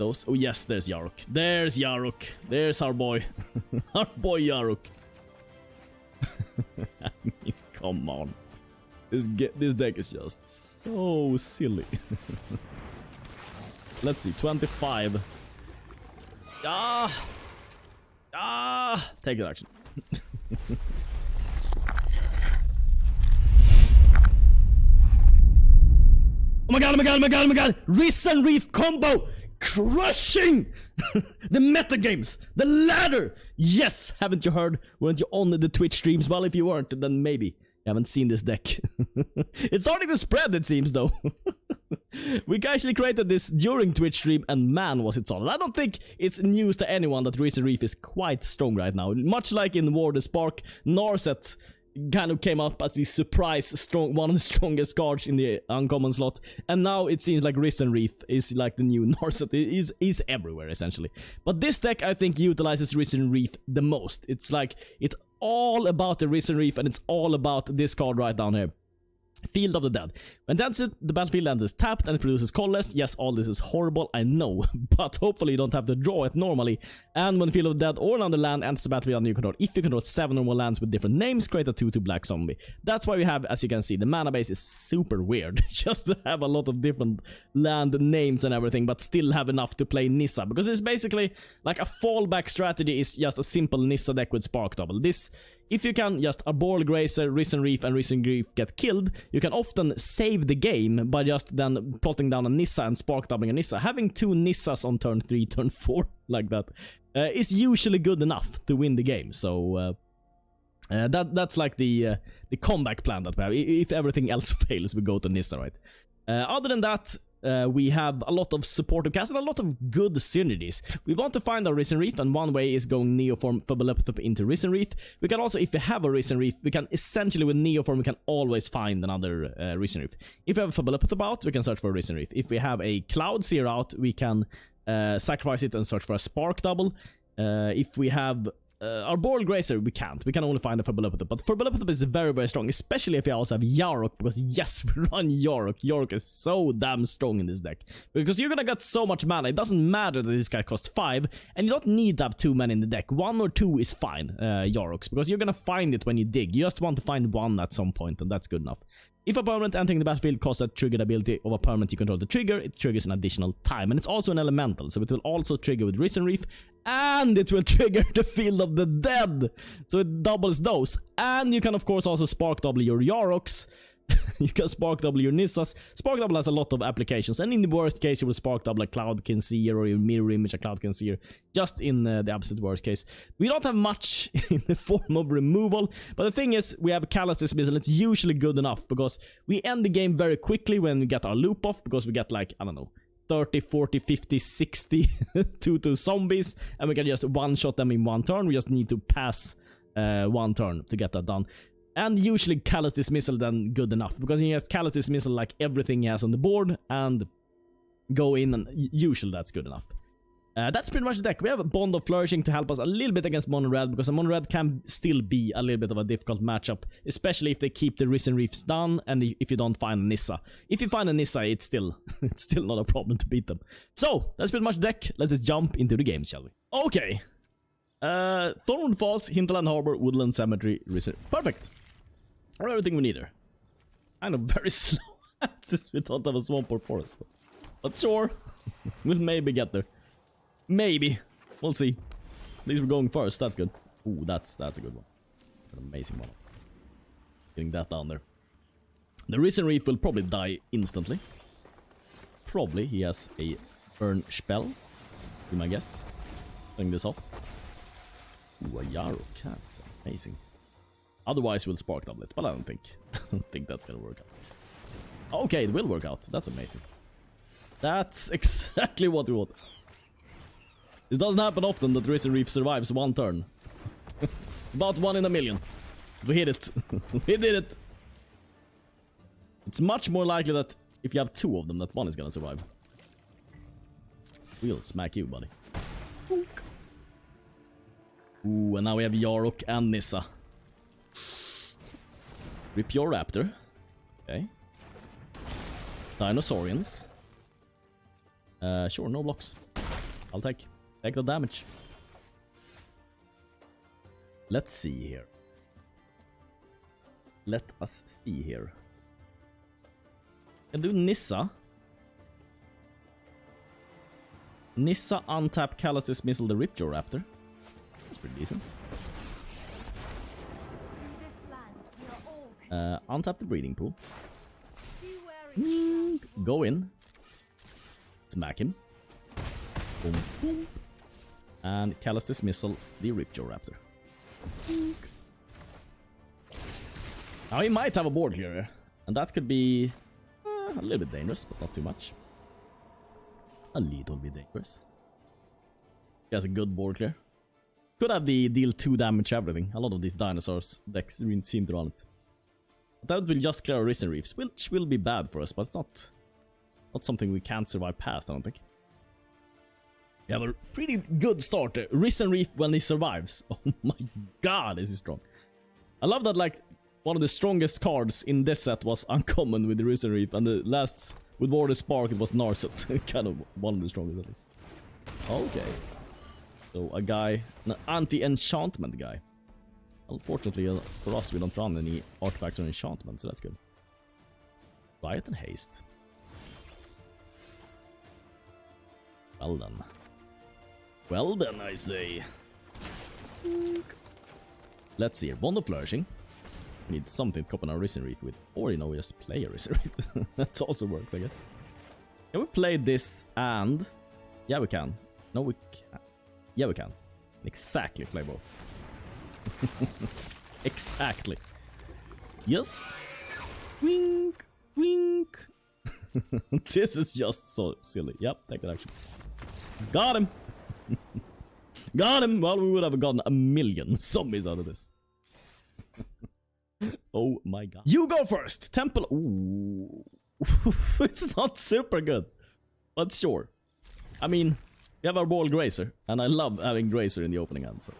those. Oh yes, there's Yarok. There's Yarok. There's our boy. Our boy Yarok. I mean, come on. This deck is just so silly. Let's see, 25. Take it action. Oh my god, oh my god, oh my god, oh my god! Risen Reef combo! Crushing! The metagames! The ladder! Yes! Haven't you heard? Weren't you on the Twitch streams? Well, if you weren't, then maybe you haven't seen this deck. It's starting to spread, it seems, though. We actually created this during Twitch stream, and man, was it solid. I don't think it's news to anyone that Risen Reef is quite strong right now. Much like in War the Spark, Narset kind of came up as the surprise strong, one of the strongest cards in the uncommon slot, and now it seems like Risen Reef is like the new Narset. It is everywhere essentially. But this deck I think utilizes Risen Reef the most. It's like it's all about the Risen Reef, and it's all about this card right down here. Field of the Dead. When that's it, the battlefield lands is tapped and it produces colorless. Yes, all this is horrible, I know, but hopefully you don't have to draw it normally. And when Field of the Dead or another land enters the battlefield under your control, if you control 7 or more lands with different names, create a 2/2 black zombie. That's why we have, as you can see, the mana base is super weird. Just to have a lot of different land names and everything, but still have enough to play Nissa. Because it's basically like a fallback strategy is just a simple Nissa deck with Spark Double. This, if you can just Arboreal Grazer, Risen Reef, and Risen Reef get killed, you can often save the game by just then plotting down a Nissa and spark doubling a Nissa. Having 2 Nissas on turn 3, turn 4, like that, is usually good enough to win the game. So that's like the comeback plan that we have. If everything else fails, we go to Nissa, right? Other than that, we have a lot of supportive cast and a lot of good synergies. We want to find our Risen Reef, and one way is going Neoform Fblthp into Risen Reef. We can also, if we have a Risen Reef, we can essentially with Neoform, we can always find another Risen Reef. If we have a Fblthp out, we can search for a Risen Reef. If we have a Cloud Seer out, we can sacrifice it and search for a Spark Double. If we have Arboreal Grazer, we can't. We can only find a Fblthp, but Fblthp is very, very strong, especially if we also have Yarok, because yes, we run Yarok. Yarok is so damn strong in this deck, because you're gonna get so much mana. It doesn't matter that this guy costs 5, and you don't need to have 2 men in the deck. 1 or 2 is fine, Yaroks, because you're gonna find it when you dig. You just want to find 1 at some point, and that's good enough. If a permanent entering the battlefield costs a triggered ability of a permanent you control to trigger, it triggers an additional time. And it's also an elemental, so it will also trigger with Risen Reef, and it will trigger the Field of the Dead. So it doubles those. And you can of course also spark double your Yaroks. You can spark double your Nissas. Spark double has a lot of applications, and in the worst case you will spark double a Cloudkin Seer or your mirror image a Cloudkin Seer. Just in the absolute worst case. We don't have much in the form of removal, but the thing is, we have Callous Dismissal. It's usually good enough because we end the game very quickly when we get our loop off, because we get like, I don't know, 30, 40, 50, 60 2/2 zombies, and we can just one-shot them in 1 turn. We just need to pass 1 turn to get that done. And usually Callous Dismissal then good enough, because he has Callous Dismissal like everything he has on the board and go in, and usually that's good enough. That's pretty much the deck. We have a Bond of Flourishing to help us a little bit against Mono Red, because a Mono Red can still be a little bit of a difficult matchup, especially if they keep the Risen Reefs down and if you don't find a Nissa. If you find a Nissa, it's still not a problem to beat them. So that's pretty much the deck. Let's just jump into the game, shall we? Okay. Thornwood Falls, Hinterland Harbor, Woodland Cemetery, Risen. Perfect. Or everything we need there. Kind of very slow since we don't have a swamp or forest. But sure, we'll maybe get there. Maybe. We'll see. At least we're going first. That's good. Ooh, that's a good one. It's an amazing one. Getting that down there. The Risen Reef will probably die instantly. Probably he has a burn spell. Be my guess. Putting this off. Ooh, a Yarok. That's amazing. Otherwise we'll spark double it, but I don't think that's gonna work out. Okay, it will work out. That's amazing. That's exactly what we want. This doesn't happen often that Risen Reef survives 1 turn. About 1 in a million. We hit it. We did it. It's much more likely that if you have 2 of them, that 1 is gonna survive. We'll smack you, buddy. Ooh, and now we have Yarok and Nissa. Rip your raptor. Okay. Dinosaurians. Sure, no blocks. I'll take the damage. Let's see here. Let us see here. Can do Nissa. Nissa, untap, Callous Dismissal, the Ripjaw Raptor. That's pretty decent. Untap the Breeding Pool. Go in. Smack him. Boom, boom. And Callous Dismissal, the Ripjaw Raptor. Now he might have a board clearer, and that could be a little bit dangerous, but not too much. A little bit dangerous. He has a good board clear. Could have the deal 2 damage everything. A lot of these dinosaurs decks seem to run it. But that will just clear Risen Reefs, which will be bad for us, but it's not something we can't survive past, I don't think. We have a pretty good start there. Risen Reef when he survives. Oh my god, is he strong. I love that, like, one of the strongest cards in this set was uncommon with the Risen Reef, and the last with Border Spark it was Narset. Kind of one of the strongest at least. Okay. So a guy, an anti-enchantment guy. Unfortunately for us we don't run any artifacts or enchantment, so that's good. Riot and Haste. Well done. Well then, I say. Let's see here. Bond of Flourishing. We need something to copy our Risen Reef with. Or, you know, we just play a Risen Reef. That also works, I guess. Can we play this and... Yeah, we can. No, we can. Yeah, we can. Exactly play both. Exactly. Yes. Wink. Wink. This is just so silly. Yep, take that action. Got him. Got him. Well, we would have gotten a million zombies out of this. Oh my god. You go first. Temple. Ooh. It's not super good, but sure. I mean, we have Arboreal Grazer, and I love having Grazer in the opening hand, so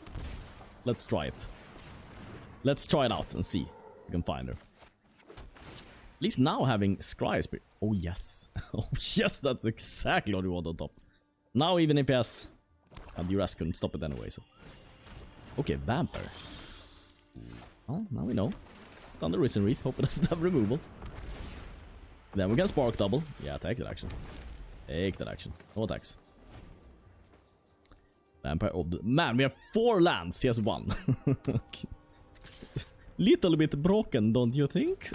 let's try it. Let's try it out and see if we can find her. At least now having Scry is pretty... Oh yes. Oh yes, that's exactly what we want on top. Now even if he has... And Duras couldn't stop it anyway, so... Okay, Vampire. Well, now we know. Thunder Risen Reef, hope it doesn't have removal. Then we can Spark Double. Yeah, take that action. Take that action. No attacks. Vampire of the... Man, we have 4 lands. He has 1. Little bit broken, don't you think?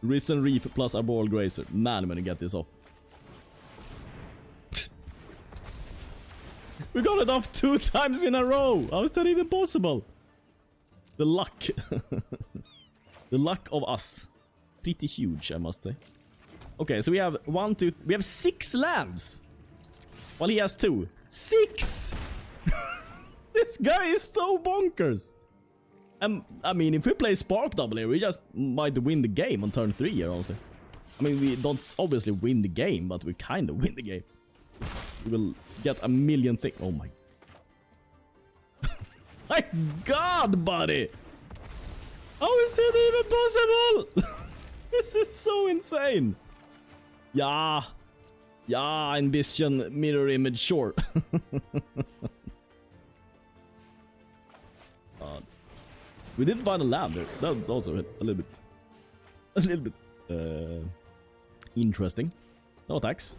Risen Reef plus Arboreal Grazer. Man, I'm gonna get this off. We got it off 2 times in a row! How is that even possible? The luck. The luck of us. Pretty huge, I must say. Okay, so we have 1, 2... We have 6 lands! Well, he has 2. 6! This guy is so bonkers! I mean, if we play Spark Double here, we just might win the game on turn 3 here, honestly. I mean, we don't obviously win the game, but we kind of win the game. We will get a million things. Oh my... My god, buddy! How is it even possible? This is so insane! Yeah. Yeah, Ambition, mirror image, sure. We didn't find a land there. That was also a little bit interesting. No attacks.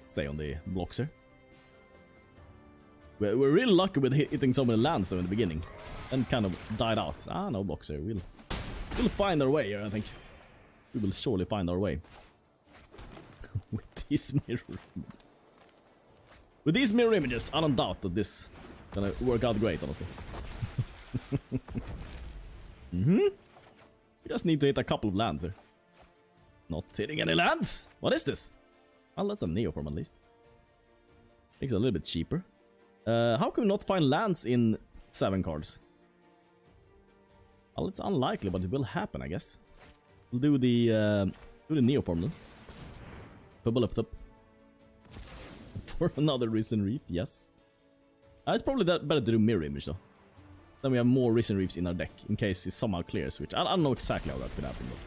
Stay on the blocks here. We're really lucky with hitting so many lands though in the beginning, and kind of died out. Ah, no blocks here. We'll find our way here, I think. We will surely find our way. With these mirror images. With these mirror images, I don't doubt that this gonna work out great, honestly. We just need to hit a couple of lands here. Not hitting any lands? What is this? Well, that's a Neoform at least. Makes it a little bit cheaper. How can we not find lands in 7 cards? Well, it's unlikely, but it will happen, I guess. We'll do the Neoform then. Fblthp. For another Risen Reef, yes. It's probably better to do Mirror Image though. Then we have more Risen Reefs in our deck, in case he somehow clears, which I don't know exactly how that could happen. But...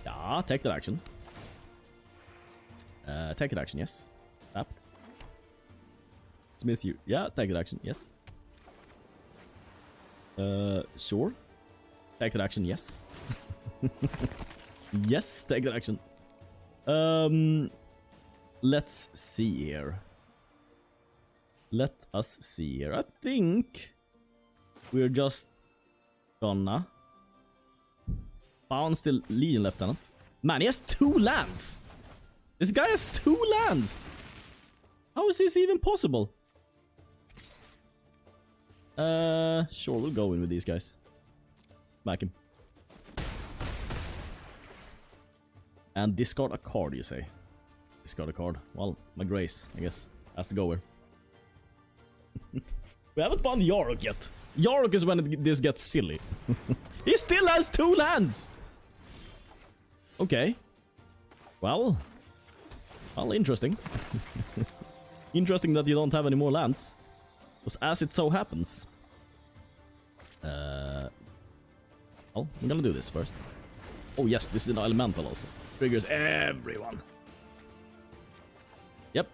Yeah, take that action. Take it action, yes. Tapped. Dismiss you. Yeah, take it action, yes. Sure. Take it action, yes. Yes, take it action. Let's see here. Let us see here. I think we're just gonna bounce the Legion Lieutenant. Man, he has 2 lands. This guy has 2 lands. How is this even possible? Sure, we'll go in with these guys. Smack him. And discard a card, you say? Discard a card. Well, my Grace, I guess, has to go here. We haven't won Yarok yet. Yarok is when this gets silly. He still has 2 lands! Okay. Well, interesting. Interesting that you don't have any more lands. Because as it so happens... well, I'm gonna do this first. Oh yes, this is an elemental also. Triggers everyone. Yep.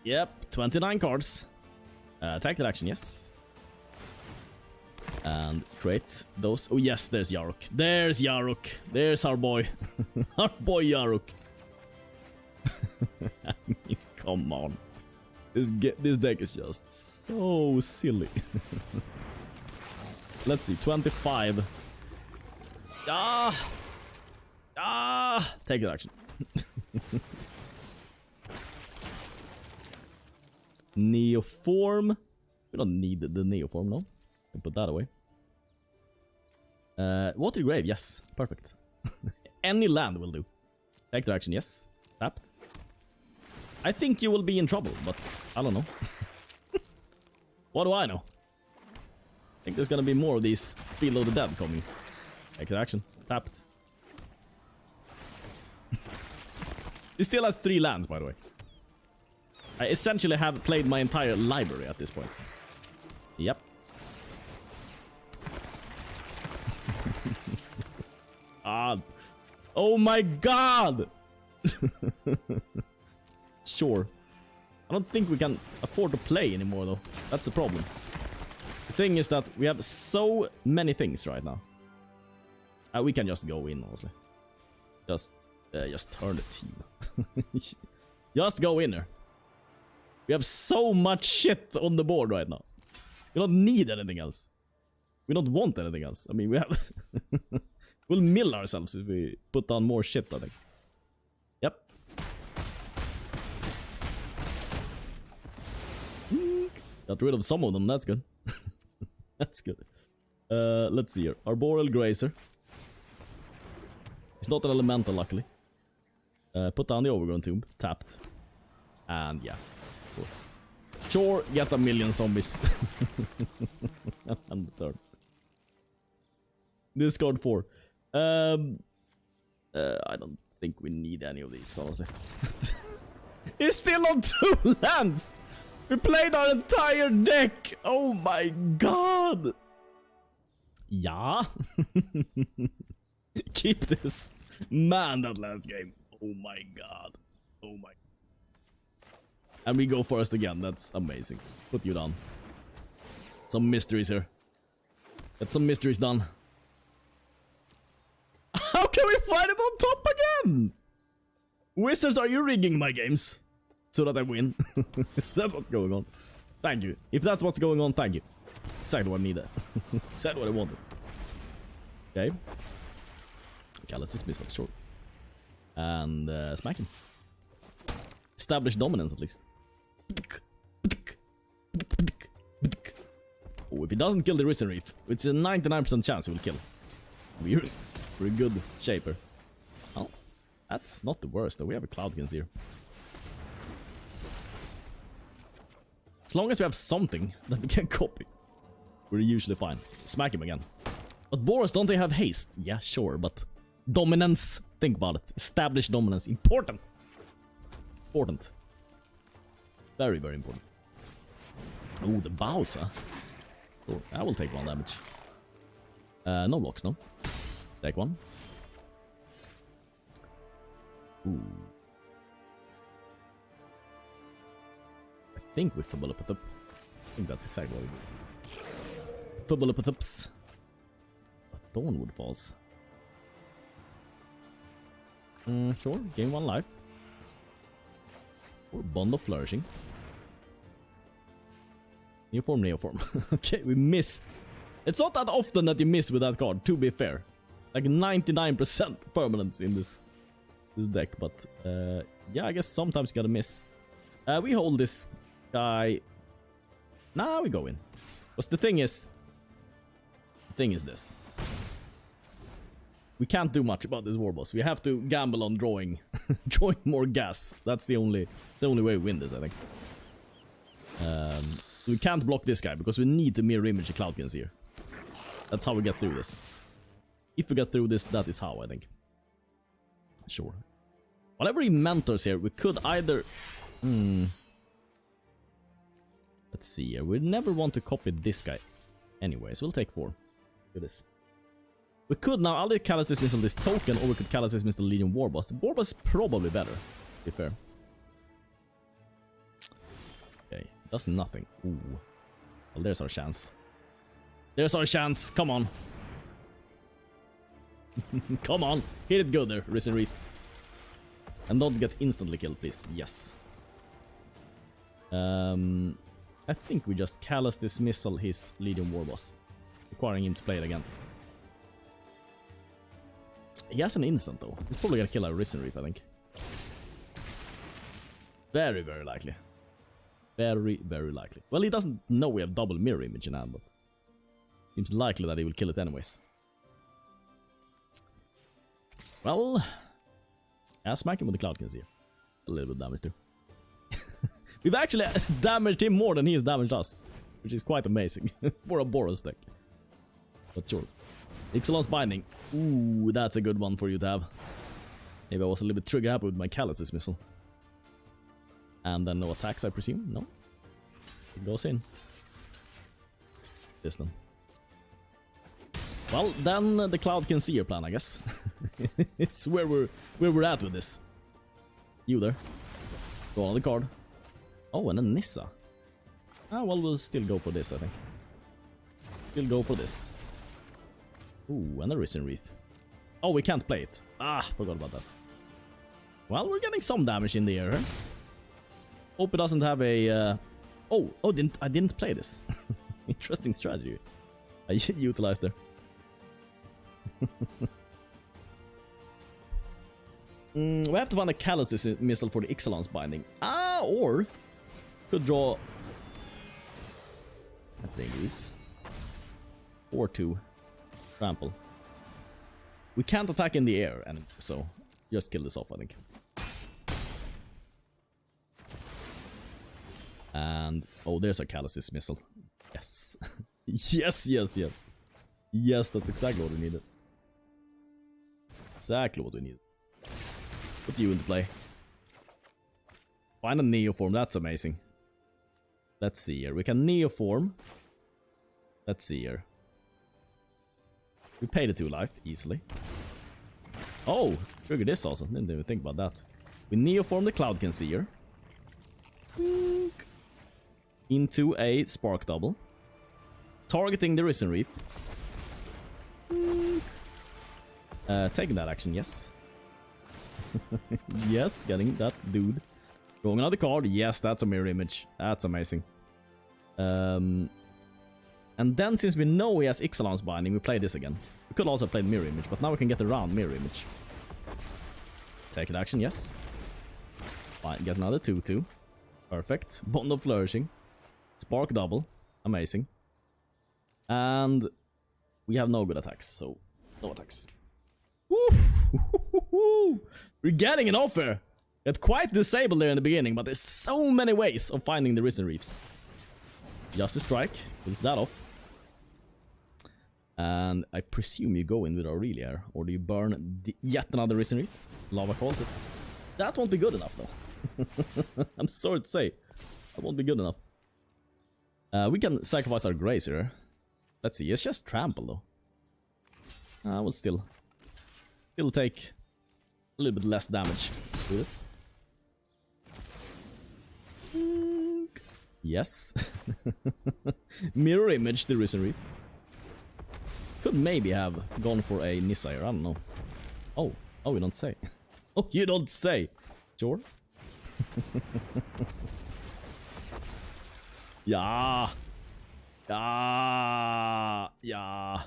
Yep, 29 cards. Take that action, yes. And create those. Oh yes, there's Yarok. There's Yarok. There's our boy. Our boy Yarok. I mean, come on. This deck is just so silly. Let's see, 25. Take that action. Neoform. We don't need the Neoform, no. Can put that away. Watery Grave, yes. Perfect. Any land will do. Take the action, yes. Tapped. I think you will be in trouble, but I don't know. What do I know? I think there's gonna be more of these Field of the Dead coming. Take the action. Tapped. He still has 3 lands, by the way. I essentially have played my entire library at this point. Yep. Oh my god! Sure. I don't think we can afford to play anymore, though. That's the problem. The thing is that we have so many things right now. We can just go in, honestly. Just turn the team. Just go in there. We have so much shit on the board right now. We don't need anything else. We don't want anything else. I mean, we have... We'll mill ourselves if we put down more shit, I think. Yep. Got rid of some of them, that's good. That's good. Let's see here. Arboreal Grazer. It's not an elemental, luckily. Put down the Overgrown Tomb. Tapped. And yeah. Sure, get a million zombies. And the third. Discard 4. I don't think we need any of these, honestly. He's still on 2 lands! We played our entire deck! Oh my god! Yeah? Keep this. Man, that last game. Oh my god. Oh my. And we go first again. That's amazing. Put you down. Some mysteries here. Get some mysteries done. How can we find it on top again? Wizards, are you rigging my games? So that I win? Is that what's going on? Thank you. If that's what's going on, thank you. Exactly what I needed. Exactly what I wanted. Okay. Callous Dismissal, sure. And smack him. Establish dominance at least. Oh, if he doesn't kill the Risen Reef, it's a 99% chance he will kill. We're a good shaper. Oh, that's not the worst though. We have a Cloudkin Seer. As long as we have something that we can copy, we're usually fine. Smack him again. But Boros, don't they have haste? Yeah, sure, but dominance. Think about it. Establish dominance. Important. Important. Very, very important. Oh, the Bowser. Sure, I will take 1 damage. No blocks, no. Take 1. Ooh. think we Fblthp. I think that's exactly what we do. Fblthps. Thornwood Falls. Sure, gain 1 life. Or Bond of Flourishing. Neoform. Okay, we missed. It's not that often that you miss with that card, to be fair. Like 99% permanence in this deck, but yeah, I guess sometimes you gotta miss. We hold this guy. Nah, we go in. Because the thing is this. We can't do much about this war boss. We have to gamble on drawing more gas. That's the only way we win this, I think. We can't block this guy because we need to mirror image the Cloudkin Seer. That's how we get through this. If we get through this, that is how, I think. Sure. Whatever he mentors here, we could either... Let's see here. We never want to copy this guy. Anyways, we'll take 4. Look at this. We could now either Callous Dismissal this token, or we could Callous Dismissal the Legion War Boss. The War Boss is probably better, to be fair. Okay, does nothing. Ooh. Well, there's our chance. There's our chance. Come on. Come on. Hit it good there, Risen Reef. And don't get instantly killed, please. Yes. I think we just Callous Dismissal his Legion War Boss, requiring him to play it again. He has an instant though. He's probably gonna kill our Risen Reef, I think. Very, very likely. Very, very likely. Well, he doesn't know we have double mirror image in hand, but seems likely that he will kill it anyways. Well, yeah, smack him with the Cloudkin Seer. A little bit of damage too. We've actually damaged him more than he has damaged us, which is quite amazing for a Boros deck. But sure. Ixalan's Binding. Ooh, that's a good one for you to have. Maybe I was a little bit trigger happy with my Callous Dismissal. And then no attacks, I presume? No. It goes in. This then. Well, then the Cloudkin Seer plan, I guess. It's where we're at with this. You there. Go on the card. Oh, and a Nissa. Ah, well, we'll still go for this, I think. Still go for this. Ooh, and a Risen Reef. Oh, we can't play it. Ah, forgot about that. Well, we're getting some damage in the air. Hope it doesn't have a... I didn't play this. Interesting strategy I utilized there. We have to find a Callous Dismissal for the Ixalan's Binding. Ah, or... could draw... That's dangerous. Or 2. Trample. We can't attack in the air, and so just kill this off, I think. And oh, there's a Callous Dismissal. Yes. yes. Yes, that's exactly what we needed. Exactly what we needed. Put you into play. Find a Neoform, that's amazing. Let's see here. We can Neoform. Let's see here. We paid it 2 life, easily. Oh, trigger this also. Didn't even think about that. We Neoform the Cloudkin Seer. Into a Spark Double. Targeting the Risen Reef. Taking that action, yes. Yes, getting that dude. Drawing another card. Yes, that's a mirror image. That's amazing. And then, since we know he has Ixalan's Binding, we play this again. We could also play mirror image, but now we can get around mirror image. Take an action, yes. Fine, get another 2/2. Perfect. Bond of Flourishing. Spark Double. Amazing. And we have no good attacks, so no attacks. Woo! We're getting an offer. Got quite disabled there in the beginning, but there's so many ways of finding the Risen Reefs. Just a strike. Kills that off. And I presume you go in with Aurelia, or do you burn yet another Risen Reef? Lava calls it. That won't be good enough, though. I'm sorry to say. That won't be good enough. We can sacrifice our Grazer. Let's see, it's just trample, though. We'll still take a little bit less damage to this. Yes. Mirror image the Risen Reef. Could maybe have gone for a Nissa here, I don't know. Oh, you don't say. Oh, you don't say. Sure. Yeah. Yeah.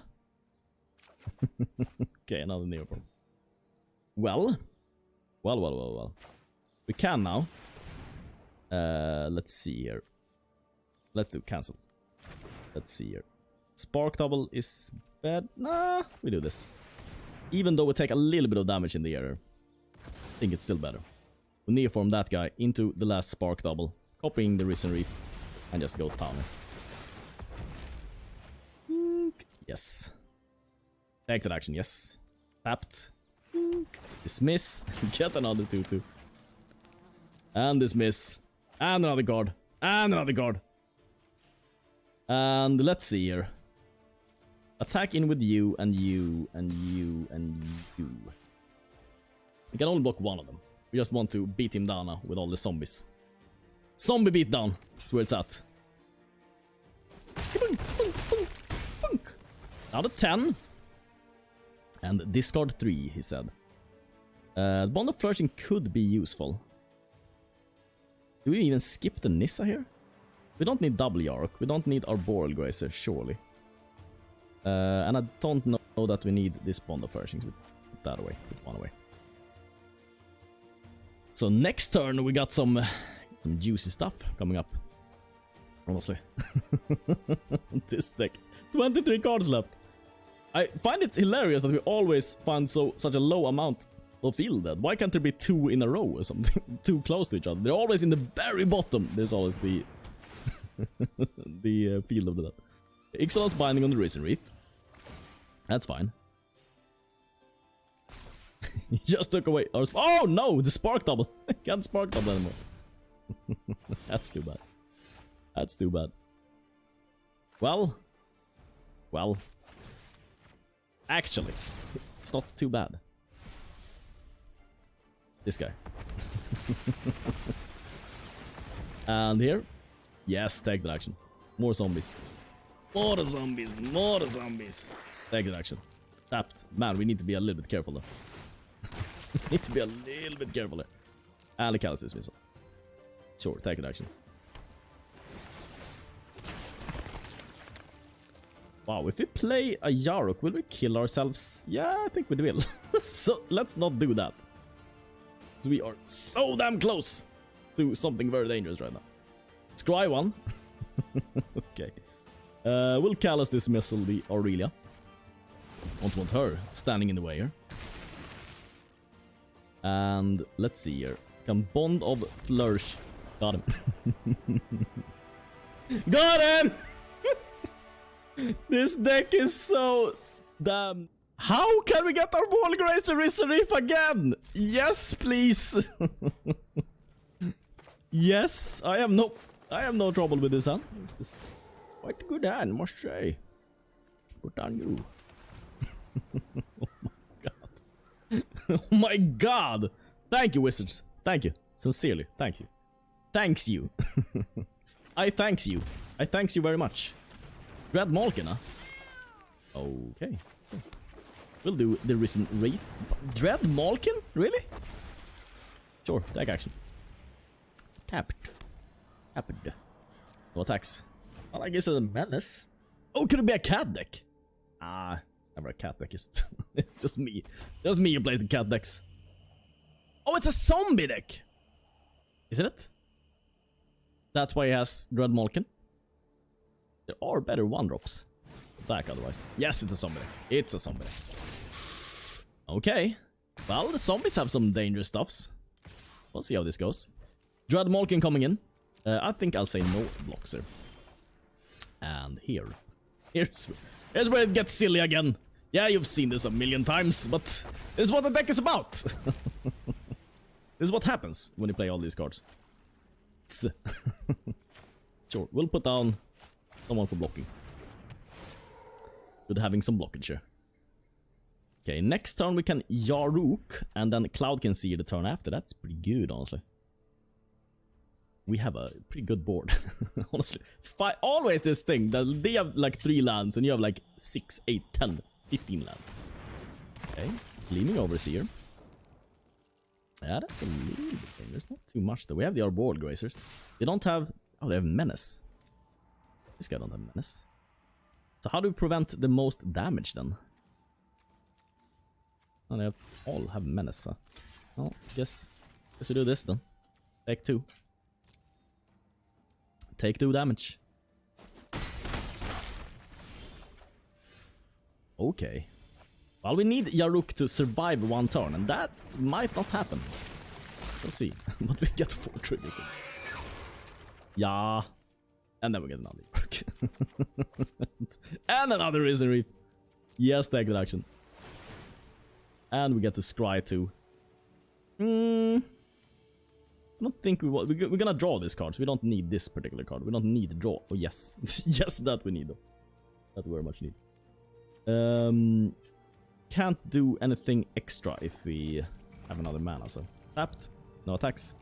Okay, another Neoform. Well. We can now. Let's see here. Let's do cancel. Let's see here. Spark double is bad. Nah, we do this. Even though we take a little bit of damage in the air, I think it's still better. We Neoform that guy into the last spark double, copying the Risen Reef, and just go down. Yes. Take that action, yes. Tapped. Dismiss. Get another 2/2. And dismiss. And another guard. And another guard. And let's see here. Attack in with you, and you, and you, and you. We can only block one of them. We just want to beat him down now with all the zombies. Zombie beatdown. That's where it's at. Out of 10. And discard 3, he said. Bond of Flourishing could be useful. Do we even skip the Nissa here? We don't need double Yarok. We don't need Arboreal Grazer, surely. And I don't know that we need this Bond of Flourishing. Put that away. Put one away. So next turn we got some juicy stuff coming up. Honestly. This deck. 23 cards left. I find it hilarious that we always find such a low amount of field dead. Why can't there be 2 in a row or something? 2 close to each other. They're always in the very bottom. There's always the the field of the dead. Ixalan's binding on the Risen Reef. That's fine. He just took away our... Oh no! The spark double! I can't spark double anymore. That's too bad. That's too bad. Well. Actually, it's not too bad. This guy. And here. Yes, take that action. More zombies. More zombies. Take that action. Tapped. Man, we need to be a little bit careful though. Need to be a little bit careful there. And the Callous Dismissal. Sure, take an action. Wow, if we play a Yarok, will we kill ourselves? Yeah, I think we will. So let's not do that. Because we are so damn close to something very dangerous right now. Scry one. Okay. We'll Callous Dismissal the Aurelia. Don't want her standing in the way here. And let's see here. Can Bond of Flourish. Got him. Got him! This deck is so damn. How can we get our Arboreal Grazer Risen Reef again? Yes, please. Yes, I have no trouble with this hand. This is quite a good hand, must say. Put on you. Oh my god. Oh my god. Thank you, wizards. Thank you. Sincerely, thank you. Thanks you. I thanks you. I thanks you very much. Dread Malkin, huh? Okay. We'll do the Risen Reef. Dread Malkin? Really? Sure, take action. Tapped. No attacks. Well, I guess it's a menace. Oh, could it be a cat deck? Ah, it's never a cat deck. It's just me. Just me who plays the cat decks. Oh, it's a zombie deck! Isn't it? That's why he has Dread Malkin. There are better 1-drops. Back otherwise. Yes, it's a zombie deck. It's a zombie deck. Okay. Well, the zombies have some dangerous stuffs. We'll see how this goes. Dread Malkin coming in. I think I'll say no blocks here. And here's where it gets silly again. Yeah, you've seen this a million times, but this is what the deck is about. This is what happens when you play all these cards. Sure, we'll put down someone for blocking. Good having some blockage here. Okay, next turn we can Yarok, and then Cloudkin Seer the turn after. That's pretty good, honestly. We have a pretty good board, honestly. Always this thing that they have like 3 lands and you have like 6, 8, 10, 15 lands. Okay, Gleaming Overseer. Yeah, that's a little bit thing. There's not too much though. We have the Arboreal Grazers. They don't have... Oh, they have Menace. This guy don't have Menace. So how do we prevent the most damage then? Oh, they all have Menace, huh? Well, guess we do this then. Take 2. Take 2 damage. Okay. Well, we need Yarok to survive 1 turn, and that might not happen. We'll see. But we get 4 triggers. Yeah. And then we get another Yarok. And another Risen Reef. Yes, take that action. And we get to scry too. I don't think we want... We're gonna draw this card, so we don't need this particular card. We don't need to draw. Oh, yes. Yes, that we need, though. That we very much need. Can't do anything extra if we have another mana, so... Tapped. No attacks.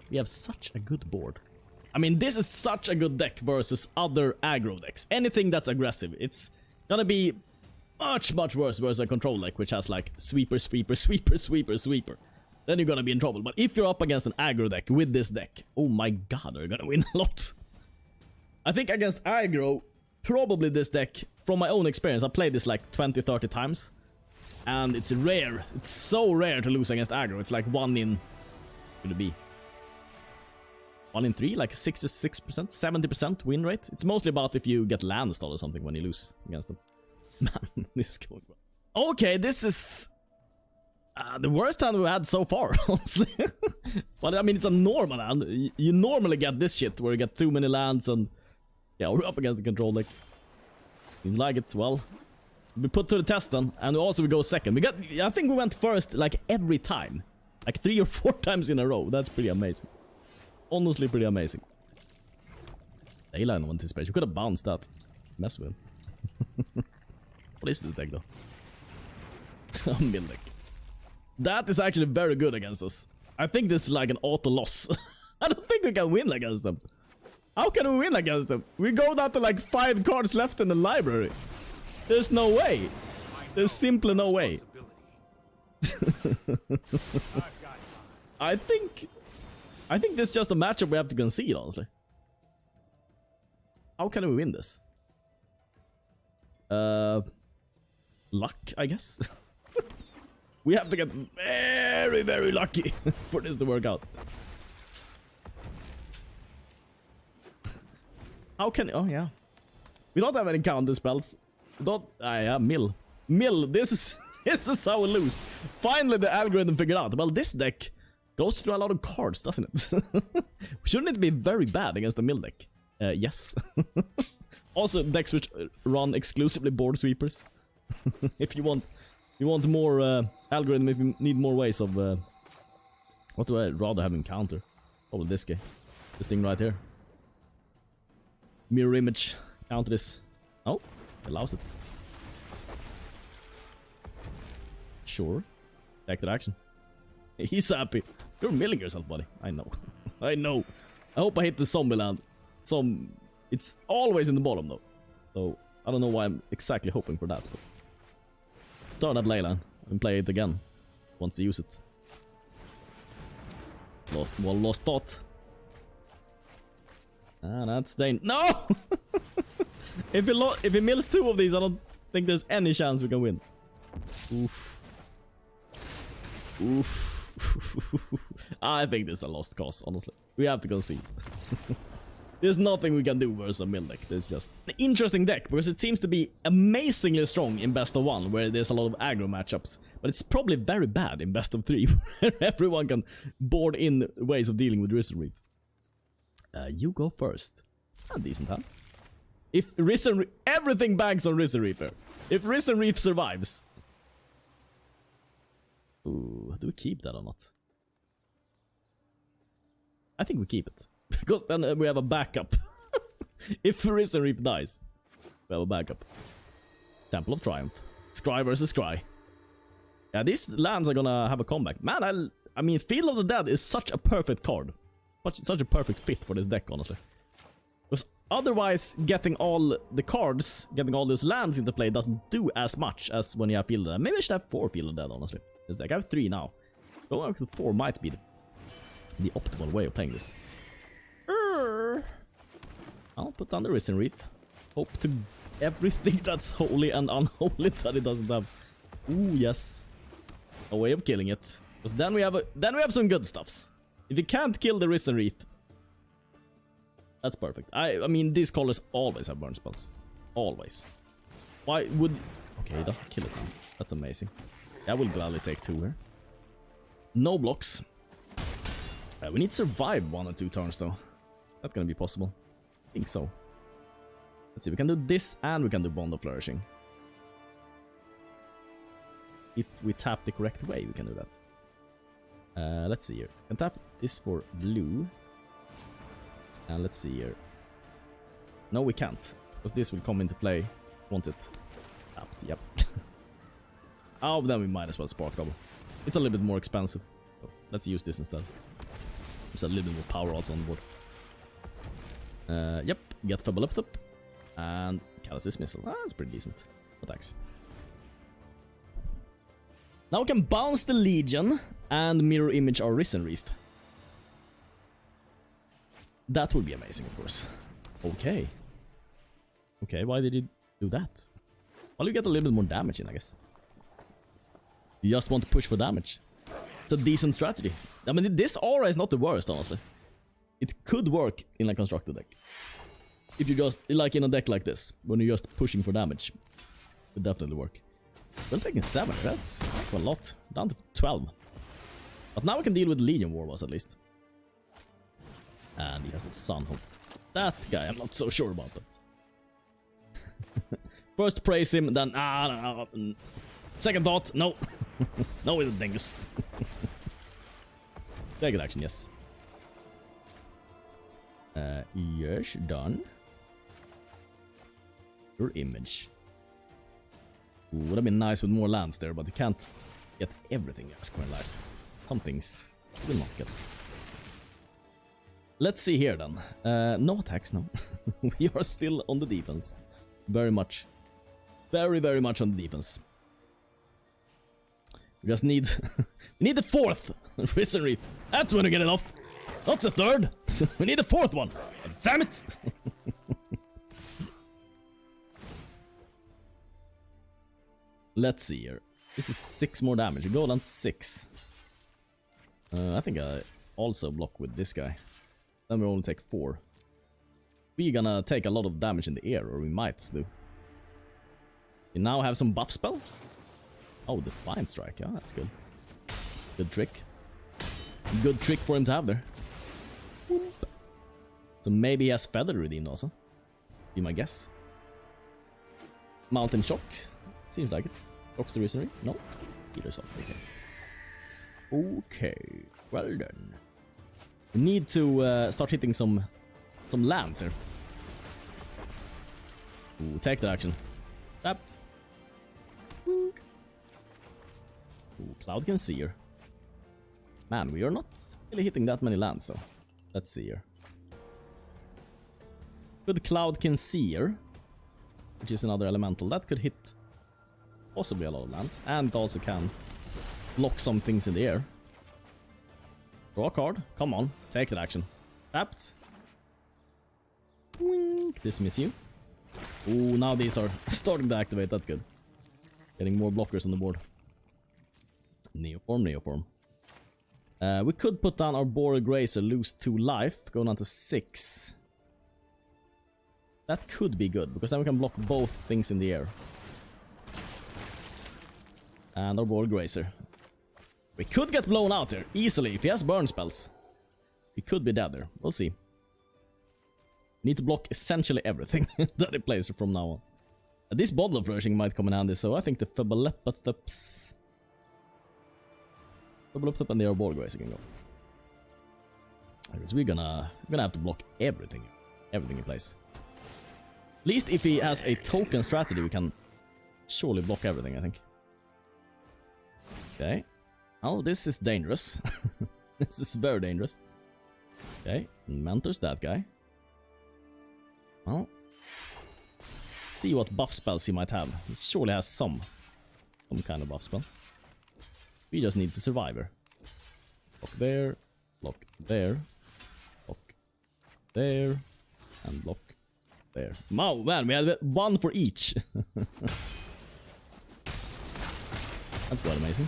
We have such a good board. I mean, this is such a good deck versus other aggro decks. Anything that's aggressive, it's gonna be much worse versus a control deck, which has like sweeper, sweeper, sweeper, sweeper, sweeper. Then you're gonna be in trouble. But if you're up against an aggro deck with this deck, oh my god, you're gonna win a lot. I think against aggro, probably this deck, from my own experience, I played this like 20-30 times. And it's rare. It's so rare to lose against aggro. It's like 1 in... What could it be? 1 in 3? Like 66%? 70% win rate? It's mostly about if you get land stall or something when you lose against them. Man, this is going well. Okay, this is... the worst hand we've had so far, honestly. But I mean, it's a normal hand. You normally get this shit, where you get too many lands and... Yeah, we're up against the control deck. You like it, well... We put to the test then, and also we go second. I think we went first, like, every time. Like 3 or 4 times in a row. That's pretty amazing. Honestly, pretty amazing. Dayline of Anticipation. We could have bounced that. Mess with him. What is this deck, though? A mill deck. That is actually very good against us. I think this is like an auto loss. I don't think we can win against them. How can we win against them? We go down to like 5 cards left in the library. There's no way. There's simply no way. I think this is just a matchup we have to concede, honestly. How can we win this? Luck, I guess. We have to get very, very lucky for this to work out. How can... Oh, yeah. We don't have any counter spells. Don't... yeah, mill. Mill, this is how we lose. Finally, the algorithm figured out. Well, this deck goes through a lot of cards, doesn't it? Shouldn't it be very bad against the mill deck? Yes. Also, decks which run exclusively board sweepers. If you want more algorithm, if you need more ways of... what do I rather have in counter? Probably this guy. This thing right here. Mirror image. Counter this. Oh, allows it. Sure. Take that action. He's happy. You're milling yourself, buddy. I know. I know. I hope I hit the zombie land. It's always in the bottom, though. So, I don't know why I'm exactly hoping for that. But start that Leyland and play it again. Once you use it. Well, lost thought. Ah, that's Dane. No! If he mills 2 of these, I don't think there's any chance we can win. Oof. Oof. I think this is a lost cause, honestly. We have to concede. There's nothing we can do versus a mill deck. There's just an interesting deck, because it seems to be amazingly strong in best of 1, where there's a lot of aggro matchups. But it's probably very bad in best of 3, where everyone can board in ways of dealing with Risen Reef. You go first. A decent hand. If everything banks on Risen Reaper. If Risen Reef survives. Ooh, do we keep that or not? I think we keep it. Because then we have a backup. If Risen Reef dies, we have a backup. Temple of Triumph. Scry versus Scry. Yeah, these lands are gonna have a comeback. Man, I mean, Field of the Dead is such a perfect card. Such a perfect fit for this deck, honestly. Because otherwise, getting all the cards, getting all those lands into play doesn't do as much as when you have Field of the Dead. Maybe I should have 4 Field of the Dead, honestly. This deck. I have 3 now. Going up to 4 might be the optimal way of playing this. I'll put down the Risen Reef. Hope to everything that's holy and unholy that it doesn't have. Ooh, yes. A way of killing it. Because then we have some good stuffs. If you can't kill the Risen Reef, that's perfect. I mean, these colors always have burn spells. Always. Why would... Okay, it doesn't kill it now. That's amazing. I will gladly take 2 here. No blocks. We need to survive 1 or 2 turns, though. That's gonna be possible. I think so. Let's see, we can do this and we can do Bond of Flourishing. If we tap the correct way, we can do that. Let's see here. We can tap this for blue. And let's see here. No, we can't. Because this will come into play. Want it? Tapped, yep. Oh, then we might as well Spark Double. It's a little bit more expensive. So let's use this instead. There's a little bit more power also on the board. Yep, get Fblthp. And Callous Dismissal. That's pretty decent. Attacks. Now we can bounce the Legion and mirror image our Risen Reef. That would be amazing, of course. Okay. Okay, why did you do that? Well, you get a little bit more damage in, I guess. You just want to push for damage. It's a decent strategy. I mean, this aura is not the worst, honestly. It could work in a constructed deck. If you just, like in a deck like this, when you're just pushing for damage. It would definitely work. We're taking 7, that's a lot. Down to 12. But now we can deal with Legion Warboss at least. And he has a son. That guy, I'm not so sure about them. First praise him, then no. Second thought, no. No, it's a dingus. Very good action, yes. Yes, done. Your image. Ooh, would have been nice with more lands there, but you can't get everything you ask for in life. Some things you will not get. Let's see here then. No attacks, no. We are still on the defense. Very much. Very, very much on the defense. We just need... we need the 4th Risen Reef. That's when we get it off. Not the 3rd. We need the 4th one. Damn it! Let's see here. This is 6 more damage. You go down 6. I think I also block with this guy. Then we only take 4. We're gonna take a lot of damage in the air, or we might do. We now have some buff spell. Oh, Defiant Strike. Yeah, that's good. Good trick. Good trick for him to have there. Whoop. So maybe he has Feather redeemed also. Be my guess. Mountain Shock. Seems like it. Rocks the Risen Reef? No. Either side. Okay. Okay. Well done. We need to start hitting some lands here. Ooh, take that action. Tapped. Ooh, Cloudkin Seer. Man, we are not really hitting that many lands though. Let's see here. Good Cloudkin Seer, which is another elemental. That could hit possibly a lot of lands. And it also can block some things in the air. Draw a card. Come on. Take that action. Tapped. Wink. Dismiss you. Ooh, now these are starting to activate. That's good. Getting more blockers on the board. Neoform. We could put down Arboreal Grazer, lose 2 life, go down to 6. That could be good, because then we can block both things in the air. And Arboreal Grazer. We could get blown out there, easily, if he has burn spells. We could be dead there, we'll see. We need to block essentially everything that he plays from now on. This Bond of Flourishing might come in handy, so I think the Fblthp and the Arboreal Grazer can go. Because we're gonna have to block everything he plays. At least if he has a token strategy, we can surely block everything, I think. Okay. Oh, this is dangerous. This is very dangerous. Okay, mentors that guy. Well, let's see what buff spells he might have. He surely has some kind of buff spell. We just need the survivor. Block there, block there, block there, and block there. Wow, man, we had one for each. That's quite amazing.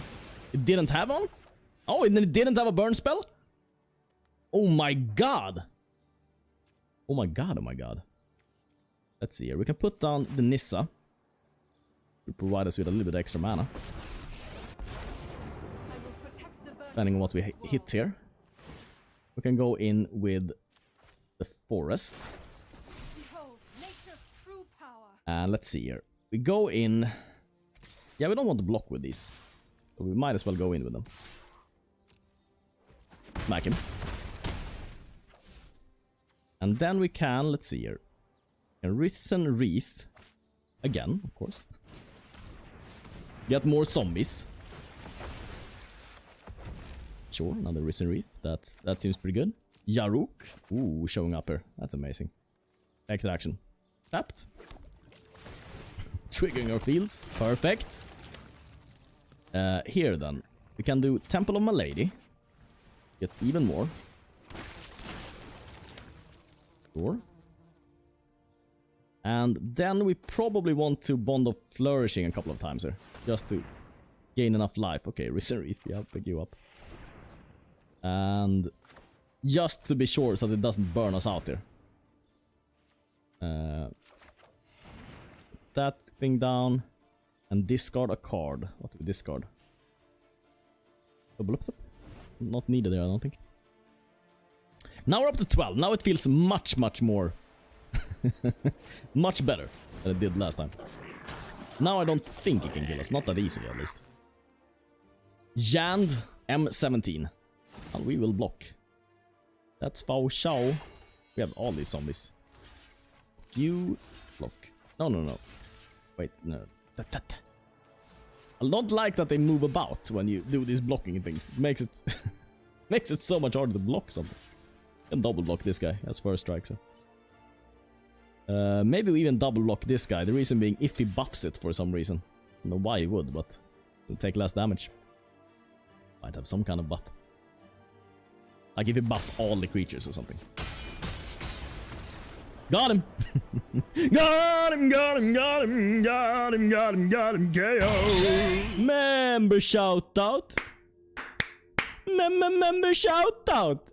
It didn't have one? Oh, and it didn't have a burn spell? Oh my god! Oh my god, oh my god. Let's see here. We can put down the Nissa to provide us with a little bit extra mana. Depending on what we hit here. We can go in with the forest. And let's see here. We go in... Yeah, we don't want to block with these. So we might as well go in with them. Smack him. And then we can, let's see here. A Risen Reef. Again, of course. Get more zombies. Sure, another Risen Reef. That seems pretty good. Yarok. Ooh, showing up here. That's amazing. Extra action. Tapped. Triggering our fields. Perfect. Here then. We can do Temple of Malady. Get even more. Sure. And then we probably want to Bond of Flourishing a couple of times here. Just to gain enough life. Okay, Risen Reef. Yeah, I'll pick you up. And just to be sure so that it doesn't burn us out there. That thing down. And discard a card. What do we discard? Fblthp? Not needed there, I don't think. Now we're up to 12. Now it feels much more... much better than it did last time. Now I don't think it can kill us. Not that easily, at least. Jand M17. And we will block. That's Fao Shao. We have all these zombies. You block. No. Wait, no. I don't like that they move about when you do these blocking things. It makes it makes it so much harder to block something. And double block this guy as first strike. So. Maybe we even double block this guy. The reason being if he buffs it for some reason. I don't know why he would, but it'll take less damage. Might have some kind of buff. Like if he buff all the creatures or something. Got him! Got him, KO! Member shout out! Member shout out!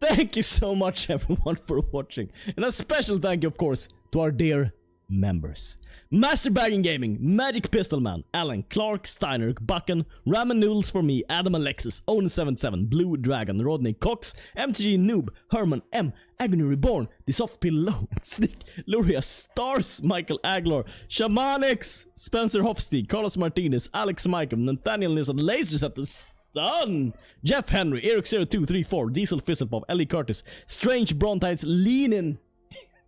Thank you so much everyone for watching. And a special thank you of course to our dear members. Master Bagging Gaming, Magic Pistolman, Alan, Clark, Steiner, Bucken, Ramen Noodles for me, Adam Alexis, Own77, Blue Dragon, Rodney Cox, MTG Noob, Herman M, Agony Reborn, The Soft Pillow, Snick, Luria, Stars, Michael Aglor, Shamanix, Spencer Hofstead, Carlos Martinez, Alex Michael, Nathaniel Nissa, Lasers at the Stun, Jeff Henry, Eric0234, Diesel Fizzlepop, Ellie Curtis, Strange Brontides, Leanin'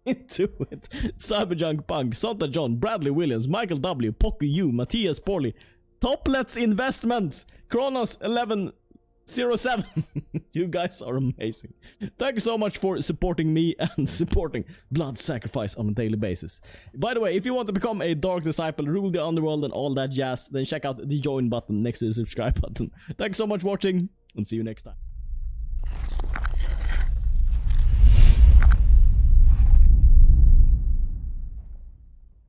into it, Cyberjunk Punk, Santa John, Bradley Williams, Michael W, Poku U, Matthias Porley, Toplets Investments, Kronos 1107. You guys are amazing. Thank you so much for supporting me and supporting Blood Sacrifice on a daily basis. By the way, if you want to become a Dark Disciple, rule the underworld and all that jazz, then check out the join button next to the subscribe button. Thanks so much for watching and see you next time.